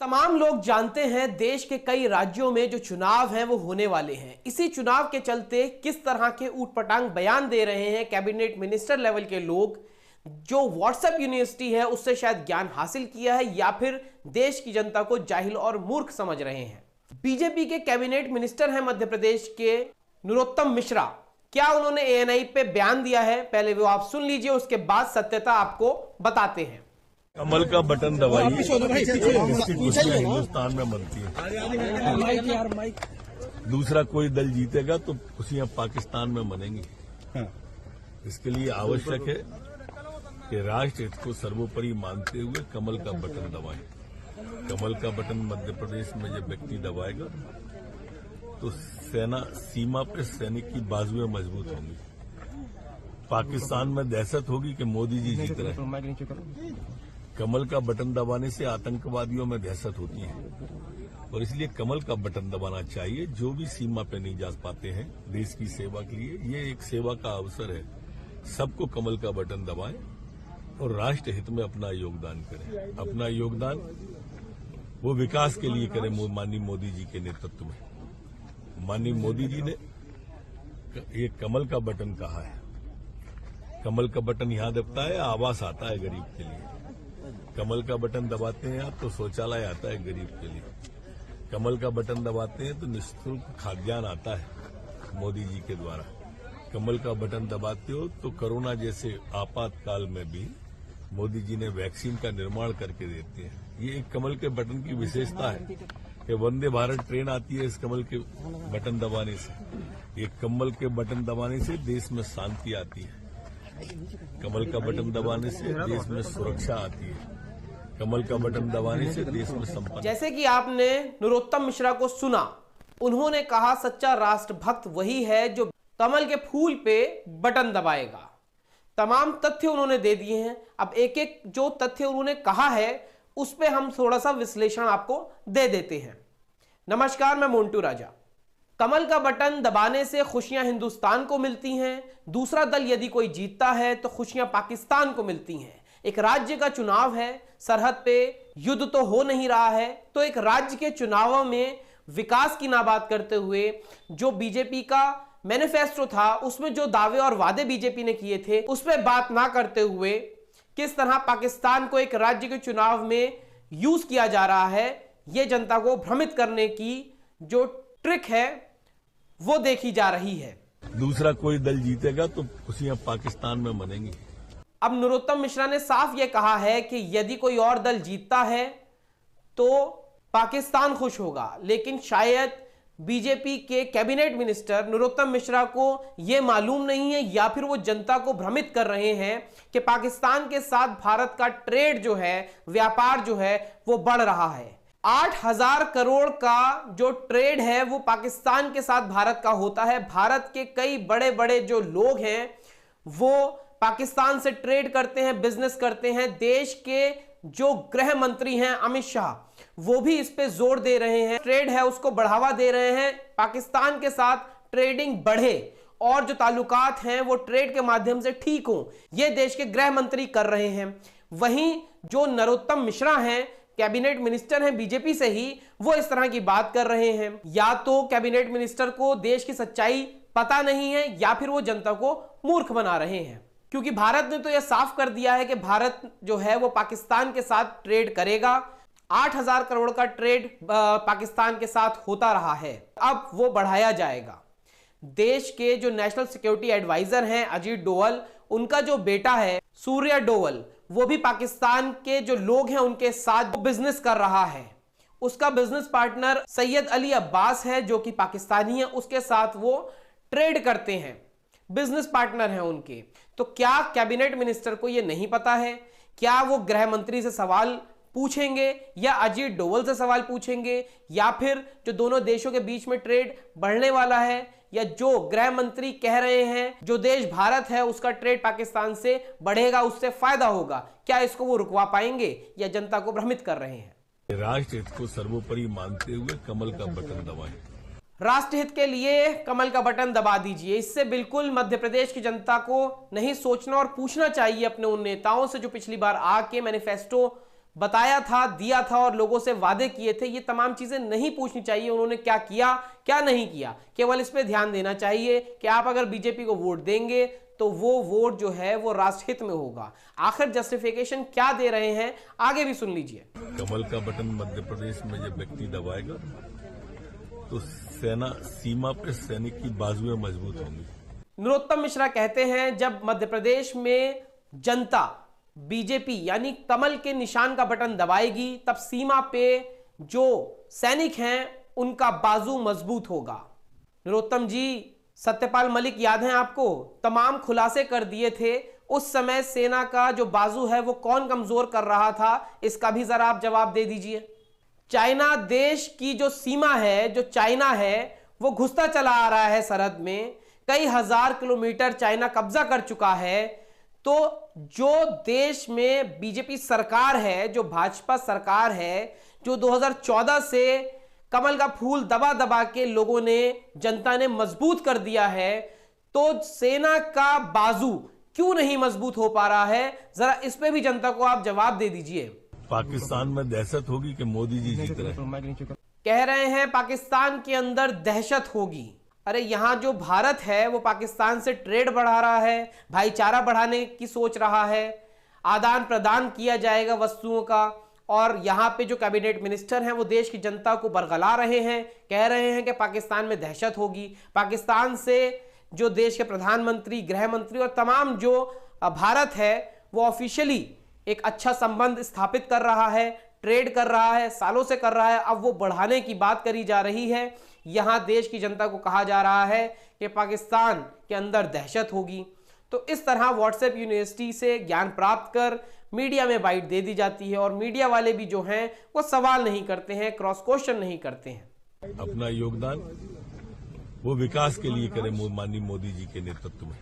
तमाम लोग जानते हैं देश के कई राज्यों में जो चुनाव हैं वो होने वाले हैं। इसी चुनाव के चलते किस तरह के ऊटपटांग बयान दे रहे हैं कैबिनेट मिनिस्टर लेवल के लोग, जो व्हाट्सएप यूनिवर्सिटी है उससे शायद ज्ञान हासिल किया है या फिर देश की जनता को जाहिल और मूर्ख समझ रहे हैं। बीजेपी के कैबिनेट मिनिस्टर हैं मध्य प्रदेश के नरोत्तम मिश्रा। क्या उन्होंने एएनआई पे बयान दिया है, पहले वो आप सुन लीजिए, उसके बाद सत्यता आपको बताते हैं। कमल का बटन दबाइए, इसकी खुशियां हिंदुस्तान में बनती है। दूसरा कोई दल जीतेगा तो खुशियां पाकिस्तान में मनेंगी। इसके लिए आवश्यक है कि राष्ट्र हित को सर्वोपरि मानते हुए कमल का बटन दबाएं। कमल का बटन मध्य प्रदेश में जब व्यक्ति दबाएगा तो सेना सीमा पर सैनिक की बाजुएं मजबूत होंगी। पाकिस्तान में दहशत होगी कि मोदी जी जीत रहे हैं। कमल का बटन दबाने से आतंकवादियों में दहशत होती है और इसलिए कमल का बटन दबाना चाहिए। जो भी सीमा पे नहीं जा पाते हैं देश की सेवा के लिए, ये एक सेवा का अवसर है। सबको कमल का बटन दबाएं और राष्ट्र हित में अपना योगदान करें। अपना योगदान वो विकास के लिए करें माननीय मोदी जी के नेतृत्व में। माननीय मोदी जी ने ये कमल का बटन कहा है। कमल का बटन यहां दबता है, आवास आता है गरीब के लिए। कमल का बटन दबाते हैं आप तो शौचालय आता है गरीब के लिए। कमल का बटन दबाते हैं तो निःशुल्क खाद्यान्न आता है मोदी जी के द्वारा। कमल का बटन दबाते हो तो कोरोना जैसे आपातकाल में भी मोदी जी ने वैक्सीन का निर्माण करके देते हैं। ये एक कमल के बटन की विशेषता है कि वंदे भारत ट्रेन आती है इस कमल के बटन दबाने से। ये कमल के बटन दबाने से देश में शांति आती है। कमल का बटन दबाने से देश में सुरक्षा आती है। कमल का बटन दबाने से देश में संपन्न। जैसे कि आपने नरोत्तम मिश्रा को सुना, उन्होंने कहा सच्चा राष्ट्रभक्त वही है जो कमल के फूल पे बटन दबाएगा। तमाम तथ्य उन्होंने दे दिए हैं। अब एक एक जो तथ्य उन्होंने कहा है उस पे हम थोड़ा सा विश्लेषण आपको दे देते हैं। नमस्कार, मैं मोन्टू राजा। कमल का बटन दबाने से खुशियां हिंदुस्तान को मिलती हैं। दूसरा दल यदि कोई जीतता है तो खुशियां पाकिस्तान को मिलती हैं। एक राज्य का चुनाव है, सरहद पे युद्ध तो हो नहीं रहा है, तो एक राज्य के चुनावों में विकास की ना बात करते हुए जो बीजेपी का मैनिफेस्टो था उसमें जो दावे और वादे बीजेपी ने किए थे उस पर बात ना करते हुए किस तरह पाकिस्तान को एक राज्य के चुनाव में यूज किया जा रहा है, यह जनता को भ्रमित करने की जो ट्रिक है वो देखी जा रही है। दूसरा कोई दल जीतेगा तो खुशियां पाकिस्तान में मनेंगी। अब नरोत्तम मिश्रा ने साफ यह कहा है कि यदि कोई और दल जीतता है तो पाकिस्तान खुश होगा, लेकिन शायद बीजेपी के कैबिनेट मिनिस्टर नरोत्तम मिश्रा को यह मालूम नहीं है या फिर वो जनता को भ्रमित कर रहे हैं कि पाकिस्तान के साथ भारत का ट्रेड जो है, व्यापार जो है वो बढ़ रहा है। 8,000 करोड़ का जो ट्रेड है वो पाकिस्तान के साथ भारत का होता है। भारत के कई बड़े बड़े जो लोग हैं वो पाकिस्तान से ट्रेड करते हैं, बिजनेस करते हैं। देश के जो गृह मंत्री हैं अमित शाह, वो भी इस पे जोर दे रहे हैं, ट्रेड है उसको बढ़ावा दे रहे हैं, पाकिस्तान के साथ ट्रेडिंग बढ़े और जो ताल्लुकात हैं वो ट्रेड के माध्यम से ठीक हो, ये देश के गृह मंत्री कर रहे हैं। वहीं जो नरोत्तम मिश्रा हैं, कैबिनेट मिनिस्टर हैं बीजेपी से ही, वो इस तरह की बात कर रहे हैं। या तो कैबिनेट मिनिस्टर को देश की सच्चाई पता नहीं है या फिर वो जनता को मूर्ख बना रहे हैं, क्योंकि भारत ने तो यह साफ कर दिया है कि भारत जो है वो पाकिस्तान के साथ ट्रेड करेगा। 8,000 करोड़ का ट्रेड पाकिस्तान के साथ होता रहा है, अब वो बढ़ाया जाएगा। देश के जो नेशनल सिक्योरिटी एडवाइजर हैं अजीत डोवल, उनका जो बेटा है सूर्य डोवल, वो भी पाकिस्तान के जो लोग हैं उनके साथ बिजनेस कर रहा है। उसका बिजनेस पार्टनर सैयद अली अब्बास है जो कि पाकिस्तानी है, उसके साथ वो ट्रेड करते हैं, बिजनेस पार्टनर हैं उनके। तो क्या कैबिनेट मिनिस्टर को यह नहीं पता है? क्या वो गृह मंत्री से सवाल पूछेंगे या अजीत डोवल से सवाल पूछेंगे, या फिर जो दोनों देशों के बीच में ट्रेड बढ़ने वाला है, या जो गृह मंत्री कह रहे हैं जो देश भारत है उसका ट्रेड पाकिस्तान से बढ़ेगा, उससे फायदा होगा, क्या इसको वो रुकवा पाएंगे या जनता को भ्रमित कर रहे हैं? राष्ट्र हित को सर्वोपरि मानते हुए कमल का बटन दबाएं। राष्ट्रहित के लिए कमल का बटन दबा दीजिए। इससे बिल्कुल मध्य प्रदेश की जनता को नहीं सोचना और पूछना चाहिए अपने उन नेताओं से जो पिछली बार आके मैनिफेस्टो बताया था, दिया था और लोगों से वादे किए थे, ये तमाम चीजें नहीं पूछनी चाहिए उन्होंने क्या किया क्या नहीं किया। केवल इस पे ध्यान देना चाहिए कि आप अगर बीजेपी को वोट देंगे तो वो वोट जो है वो राष्ट्रहित में होगा। आखिर जस्टिफिकेशन क्या दे रहे हैं आगे भी सुन लीजिए। कमल का बटन मध्य प्रदेश में जब व्यक्ति दबाएगा तो सेना सीमा पे सैनिक की बाजुएं मजबूत होंगी। नरोत्तम मिश्रा कहते हैं जब मध्य प्रदेश में जनता बीजेपी यानी कमल के निशान का बटन दबाएगी तब सीमा पे जो सैनिक हैं उनका बाजू मजबूत होगा। नरोत्तम जी, सत्यपाल मलिक याद है आपको, तमाम खुलासे कर दिए थे। उस समय सेना का जो बाजू है वो कौन कमजोर कर रहा था, इसका भी जरा आप जवाब दे दीजिए। चाइना देश की जो सीमा है, जो चाइना है, वो घुसता चला आ रहा है सरहद में। कई हजार किलोमीटर चाइना कब्जा कर चुका है। तो जो देश में बीजेपी सरकार है, जो भाजपा सरकार है, जो 2014 से कमल का फूल दबा दबा के लोगों ने, जनता ने मजबूत कर दिया है, तो सेना का बाजू क्यों नहीं मजबूत हो पा रहा है, जरा इस पे भी जनता को आप जवाब दे दीजिए। पाकिस्तान में दहशत होगी कि मोदी जी जीत रहे हैं? कह रहे हैं पाकिस्तान के अंदर दहशत होगी। अरे यहां जो भारत है वो पाकिस्तान से ट्रेड बढ़ा रहा है, भाईचारा बढ़ाने की सोच रहा है, आदान प्रदान किया जाएगा वस्तुओं का, और यहाँ पे जो कैबिनेट मिनिस्टर हैं वो देश की जनता को बरगला रहे हैं, कह रहे हैं कि पाकिस्तान में दहशत होगी। पाकिस्तान से जो देश के प्रधानमंत्री, गृह मंत्री और तमाम जो भारत है वो ऑफिशियली एक अच्छा संबंध स्थापित कर रहा है, ट्रेड कर रहा है, सालों से कर रहा है, अब वो बढ़ाने की बात करी जा रही है। यहां देश की जनता को कहा जा रहा है कि पाकिस्तान के अंदर दहशत होगी। तो इस तरह व्हाट्सएप यूनिवर्सिटी से ज्ञान प्राप्त कर मीडिया में बाइट दे दी जाती है और मीडिया वाले भी जो हैं वो सवाल नहीं करते हैं, क्रॉस क्वेश्चन नहीं करते हैं। अपना योगदान वो विकास के लिए करें माननीय मोदी जी के नेतृत्व में।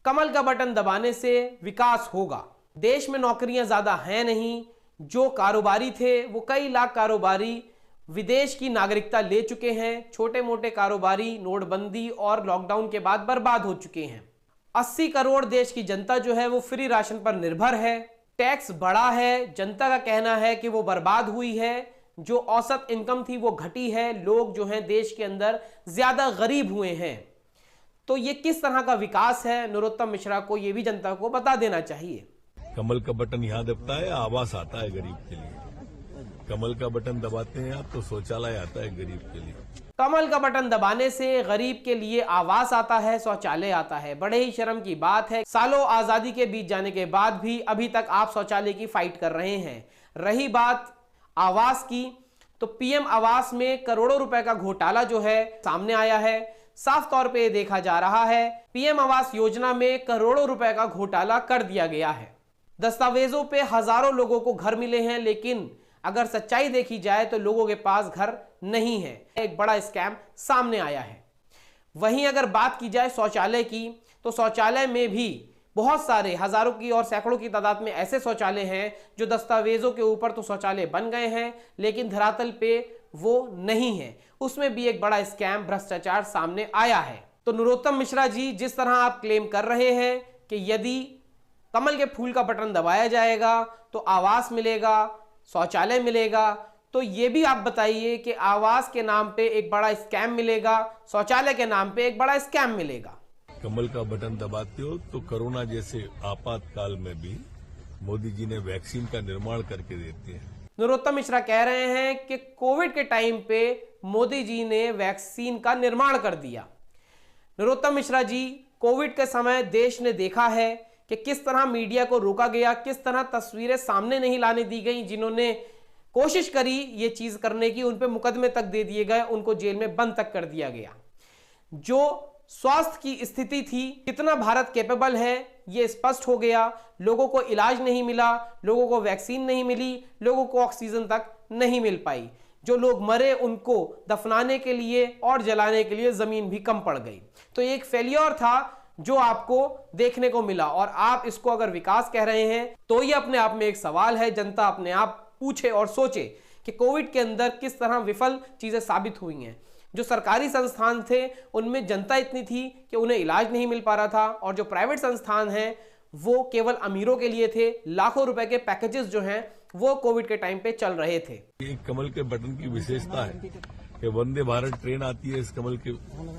कमल का बटन दबाने से विकास होगा। देश में नौकरियां ज्यादा हैं नहीं। जो कारोबारी थे वो कई लाख कारोबारी विदेश की नागरिकता ले चुके हैं। छोटे मोटे कारोबारी नोटबंदी और लॉकडाउन के बाद बर्बाद हो चुके हैं। 80 करोड़ देश की जनता जो है वो फ्री राशन पर निर्भर है। टैक्स बढ़ा है, जनता का कहना है कि वो बर्बाद हुई है। जो औसत इनकम थी वो घटी है। लोग जो हैं देश के अंदर ज्यादा गरीब हुए हैं। तो ये किस तरह का विकास है, नरोत्तम मिश्रा को ये भी जनता को बता देना चाहिए। कमल का बटन यहाँ दबता है, आवास आता है गरीब के लिए। कमल का बटन दबाते हैं आप तो शौचालय आता है गरीब के लिए। कमल का बटन दबाने से गरीब के लिए आवास आता है, शौचालय आता है। बड़े ही शर्म की बात है, सालों आजादी के बीत जाने के बाद भी अभी तक आप शौचालय की फाइट कर रहे हैं। रही बात आवास की, तो पीएम आवास में करोड़ों रुपए का घोटाला जो है सामने आया है। साफ तौर पे देखा जा रहा है पीएम आवास योजना में करोड़ों रुपए का घोटाला कर दिया गया है। दस्तावेजों पे हजारों लोगों को घर मिले हैं, लेकिन अगर सच्चाई देखी जाए तो लोगों के पास घर नहीं है। एक बड़ा स्कैम सामने आया है। वहीं अगर बात की जाए शौचालय की, तो शौचालय में भी बहुत सारे हजारों की और सैकड़ों की तादाद में ऐसे शौचालय हैं जो दस्तावेजों के ऊपर तो शौचालय बन गए हैं, लेकिन धरातल पे वो नहीं है। उसमें भी एक बड़ा स्कैम, भ्रष्टाचार सामने आया है। तो नरोत्तम मिश्रा जी, जिस तरह आप क्लेम कर रहे हैं कि यदि कमल के फूल का बटन दबाया जाएगा तो आवास मिलेगा, शौचालय मिलेगा, तो ये भी आप बताइए कि आवास के नाम पे एक बड़ा स्कैम मिलेगा, शौचालय के नाम पे एक बड़ा स्कैम मिलेगा। कमल का बटन दबाते हो तो कोरोना जैसे आपातकाल में भी मोदी जी ने वैक्सीन का निर्माण करके देते हैं। नरोत्तम मिश्रा कह रहे हैं कि कोविड के टाइम पे मोदी जी ने वैक्सीन का निर्माण कर दिया। नरोत्तम मिश्रा जी, कोविड के समय देश ने देखा है कि किस तरह मीडिया को रोका गया, किस तरह तस्वीरें सामने नहीं लाने दी गई। जिन्होंने कोशिश करी ये चीज करने की, उन पे मुकदमे तक दे दिए गए, उनको जेल में बंद तक कर दिया गया। जो स्वास्थ्य की स्थिति थी, कितना भारत कैपेबल है, ये स्पष्ट हो गया। लोगों को इलाज नहीं मिला, लोगों को वैक्सीन नहीं मिली, लोगों को ऑक्सीजन तक नहीं मिल पाई। जो लोग मरे उनको दफनाने के लिए और जलाने के लिए जमीन भी कम पड़ गई। तो ये एक फेलियर था जो आपको देखने को मिला, और आप इसको अगर विकास कह रहे हैं तो ये अपने आप में एक सवाल है। जनता अपने आप पूछे और सोचे कि कोविड के अंदर किस तरह विफल चीजें साबित हुई हैं। जो सरकारी संस्थान थे उनमें जनता इतनी थी कि उन्हें इलाज नहीं मिल पा रहा था, और जो प्राइवेट संस्थान हैं वो केवल अमीरों के लिए थे। लाखों रुपए के पैकेजेस जो हैं वो कोविड के टाइम पे चल रहे थे। ये कमल के बटन की विशेषता है कि वंदे भारत ट्रेन आती है इस कमल के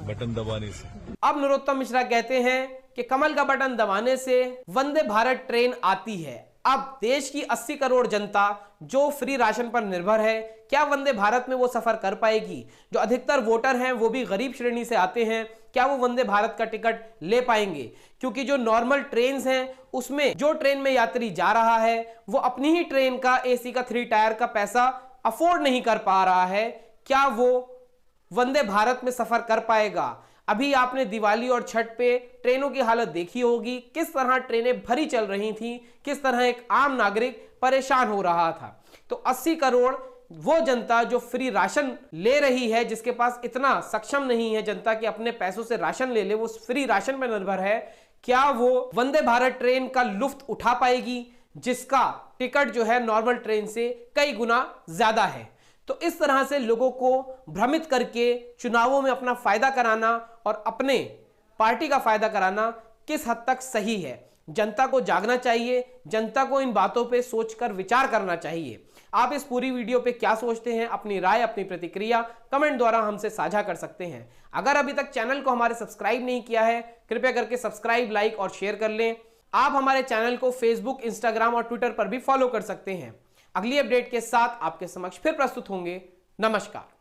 बटन दबाने से। अब नरोत्तम मिश्रा कहते हैं कि कमल का बटन दबाने से वंदे भारत ट्रेन आती है। अब देश की 80 करोड़ जनता जो फ्री राशन पर निर्भर है, क्या वंदे भारत में वो सफर कर पाएगी? जो अधिकतर वोटर हैं वो भी गरीब श्रेणी से आते हैं, क्या वो वंदे भारत का टिकट ले पाएंगे? क्योंकि जो नॉर्मल ट्रेन हैं उसमें जो ट्रेन में यात्री जा रहा है वो अपनी ही ट्रेन का एसी का 3 टायर का पैसा अफोर्ड नहीं कर पा रहा है। क्या वो वंदे भारत में सफर कर पाएगा? अभी आपने दिवाली और छठ पे ट्रेनों की हालत देखी होगी, किस तरह ट्रेनें भरी चल रही थी, किस तरह एक आम नागरिक परेशान हो रहा था। तो 80 करोड़ वो जनता जो फ्री राशन ले रही है, जिसके पास इतना सक्षम नहीं है जनता कि अपने पैसों से राशन ले ले, वो फ्री राशन पर निर्भर है, क्या वो वंदे भारत ट्रेन का लुफ्त उठा पाएगी जिसका टिकट जो है नॉर्मल ट्रेन से कई गुना ज्यादा है? तो इस तरह से लोगों को भ्रमित करके चुनावों में अपना फायदा कराना और अपने पार्टी का फायदा कराना किस हद तक सही है? जनता को जागना चाहिए, जनता को इन बातों पे सोचकर विचार करना चाहिए। आप इस पूरी वीडियो पे क्या सोचते हैं? अपनी राय, अपनी प्रतिक्रिया कमेंट द्वारा हमसे साझा कर सकते हैं। अगर अभी तक चैनल को हमारे सब्सक्राइब नहीं किया है, कृपया करके सब्सक्राइब, लाइक और शेयर कर लें। आप हमारे चैनल को फेसबुक, इंस्टाग्राम और ट्विटर पर भी फॉलो कर सकते हैं। अगली अपडेट के साथ आपके समक्ष फिर प्रस्तुत होंगे। नमस्कार।